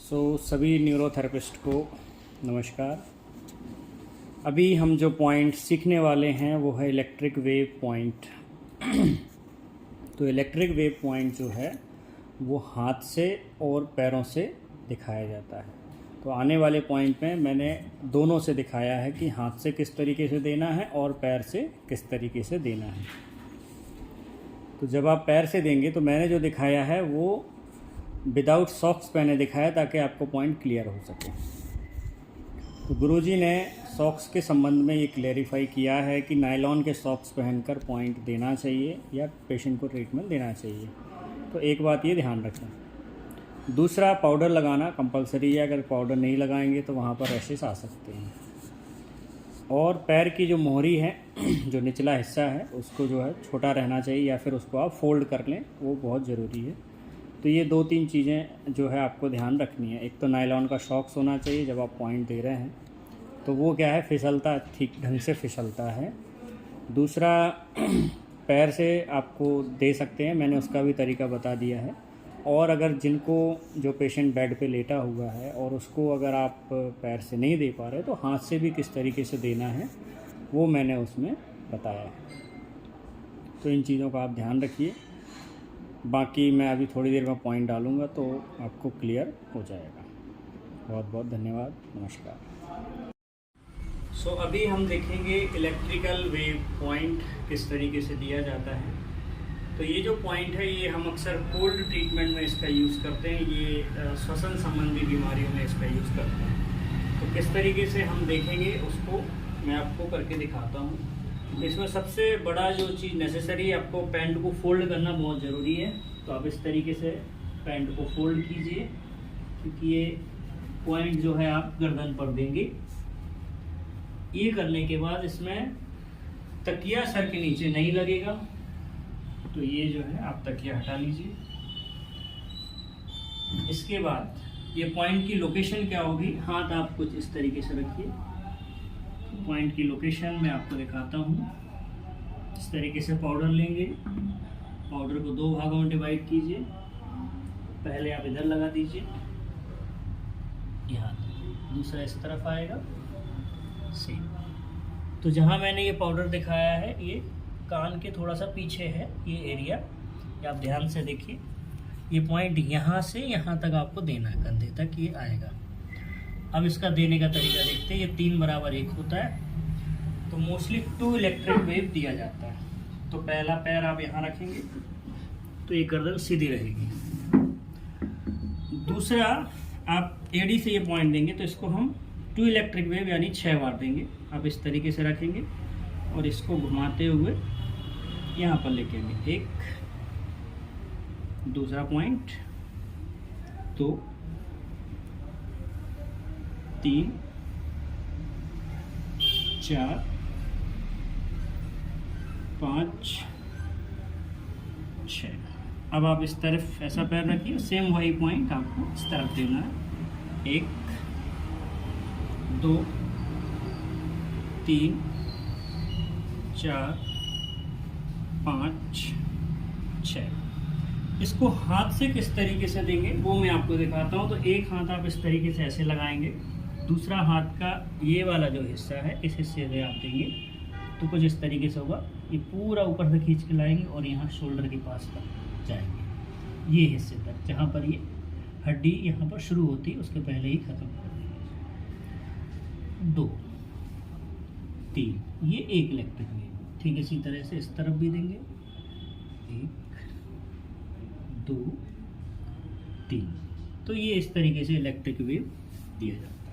सभी न्यूरोथेरेपिस्ट को नमस्कार। अभी हम जो पॉइंट सीखने वाले हैं वो है इलेक्ट्रिक वेव पॉइंट। तो इलेक्ट्रिक वेव पॉइंट जो है वो हाथ से और पैरों से दिखाया जाता है। तो आने वाले पॉइंट में मैंने दोनों से दिखाया है कि हाथ से किस तरीके से देना है और पैर से किस तरीके से देना है। तो जब आप पैर से देंगे तो मैंने जो दिखाया है वो विदाउट सॉक्स पहने दिखाया ताकि आपको पॉइंट क्लियर हो सके। तो गुरुजी ने सॉक्स के संबंध में ये क्लेरिफाई किया है कि नायलॉन के सॉक्स पहनकर पॉइंट देना चाहिए या पेशेंट को ट्रीटमेंट देना चाहिए। तो एक बात ये ध्यान रखें। दूसरा, पाउडर लगाना कंपलसरी है। अगर पाउडर नहीं लगाएंगे तो वहाँ पर रैशेस आ सकते हैं। और पैर की जो मोहरी है, जो निचला हिस्सा है, उसको जो है छोटा रहना चाहिए या फिर उसको आप फोल्ड कर लें, वो बहुत ज़रूरी है। तो ये 2-3 चीज़ें जो है आपको ध्यान रखनी है। एक तो नायलॉन का शॉक्स होना चाहिए जब आप पॉइंट दे रहे हैं, तो वो क्या है, फिसलता, ठीक ढंग से फिसलता है। दूसरा, पैर से आपको दे सकते हैं, मैंने उसका भी तरीका बता दिया है। और अगर जिनको, जो पेशेंट बेड पे लेटा हुआ है और उसको अगर आप पैर से नहीं दे पा रहे तो हाथ से भी किस तरीके से देना है वो मैंने उसमें बताया है। तो इन चीज़ों का आप ध्यान रखिए। बाकी मैं अभी थोड़ी देर में पॉइंट डालूँगा तो आपको क्लियर हो जाएगा। बहुत बहुत धन्यवाद। नमस्कार। अभी हम देखेंगे इलेक्ट्रिकल वेव पॉइंट किस तरीके से दिया जाता है। तो ये जो पॉइंट है ये हम अक्सर कोल्ड ट्रीटमेंट में इसका यूज़ करते हैं। ये श्वसन संबंधी बीमारियों में इसका यूज़ करते हैं। तो किस तरीके से हम देखेंगे उसको मैं आपको करके दिखाता हूँ। इसमें सबसे बड़ा जो चीज़ नेसेसरी है, आपको पैंट को फोल्ड करना बहुत ज़रूरी है। तो आप इस तरीके से पैंट को फोल्ड कीजिए, क्योंकि ये पॉइंट जो है आप गर्दन पर देंगे। ये करने के बाद इसमें तकिया सर के नीचे नहीं लगेगा, तो ये जो है आप तकिया हटा लीजिए। इसके बाद ये पॉइंट की लोकेशन क्या होगी, हाथ आप कुछ इस तरीके से रखिए। पॉइंट की लोकेशन मैं आपको दिखाता हूँ। इस तरीके से पाउडर लेंगे, पाउडर को 2 भागों में डिवाइड कीजिए। पहले आप इधर लगा दीजिए, यहाँ, दूसरा इस तरफ आएगा सेम। तो जहाँ मैंने ये पाउडर दिखाया है ये कान के थोड़ा सा पीछे है ये एरिया, ये आप ध्यान से देखिए। ये पॉइंट यहाँ से यहाँ तक आपको देना है, कंधे तक ये आएगा। अब इसका देने का तरीका देखते हैं। ये 3 बराबर 1 होता है, तो मोस्टली 2 इलेक्ट्रिक वेव दिया जाता है। तो पहला पैर आप यहाँ रखेंगे तो ये गर्दन सीधी रहेगी। दूसरा, आप एडी से ये पॉइंट देंगे तो इसको हम 2 इलेक्ट्रिक वेव यानी 6 बार देंगे। आप इस तरीके से रखेंगे और इसको घुमाते हुए यहाँ पर लेके आएंगे। 1, दूसरा पॉइंट, 2, 3, 4, 5, 6। अब आप इस तरफ ऐसा पैर रखिए, सेम वही पॉइंट आपको इस तरफ देना है। 1, 2, 3, 4, 5, 6। इसको हाथ से किस तरीके से देंगे वो मैं आपको दिखाता हूँ। तो एक हाथ आप इस तरीके से ऐसे लगाएंगे, दूसरा हाथ का ये वाला जो हिस्सा है इस हिस्से से आप देंगे तो कुछ इस तरीके से होगा। ये पूरा ऊपर से खींच के लाएंगे और यहाँ शोल्डर के पास तक जाएंगे, ये हिस्से तक जहाँ पर ये हड्डी यहाँ पर शुरू होती है उसके पहले ही ख़त्म कर देंगे। 2, 3, ये 1 इलेक्ट्रिक वेव। ठीक इसी तरह से इस तरफ भी देंगे। 1, 2, 3। तो ये इस तरीके से इलेक्ट्रिक वेव दिया जाता है।